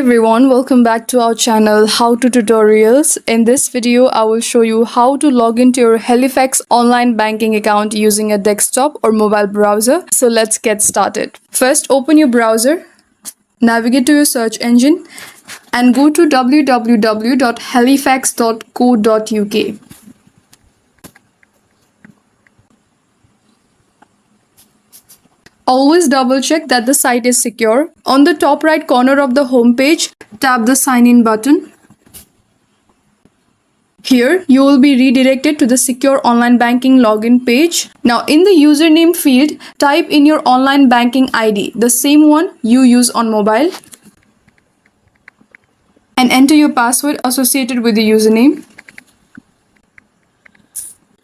everyone, welcome back to our channel How to Tutorials. In this video, I will show you how to log into your Halifax online banking account using a desktop or mobile browser. So let's get started. First, open your browser, navigate to your search engine and go to www.halifax.co.uk. Always double check that the site is secure. On the top right corner of the home page, tap the sign in button. Here, you will be redirected to the secure online banking login page. Now, in the username field, type in your online banking ID, the same one you use on mobile, and enter your password associated with the username.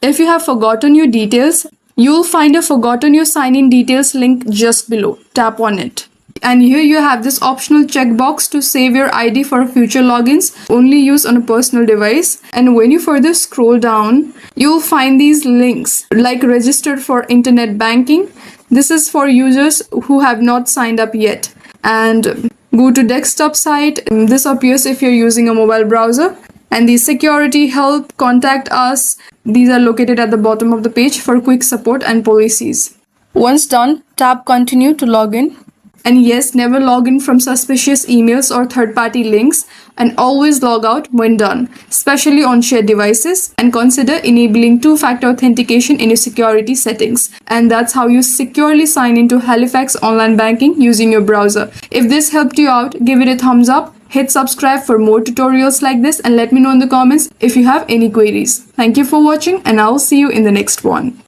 If you have forgotten your details, you will find a forgotten your sign-in details link just below. Tap on it. And here you have this optional checkbox to save your ID for future logins, only use on a personal device. And when you further scroll down, you will find these links like registered for internet banking. This is for users who have not signed up yet. And go to desktop site. This appears if you're using a mobile browser. And the security help, contact us. These are located at the bottom of the page for quick support and policies. Once done, tap continue to log in. And yes, never log in from suspicious emails or third-party links, and always log out when done, especially on shared devices, and consider enabling two-factor authentication in your security settings. And that's how you securely sign into Halifax online banking using your browser. If this helped you out, give it a thumbs up. Hit subscribe for more tutorials like this and let me know in the comments if you have any queries. Thank you for watching and I will see you in the next one.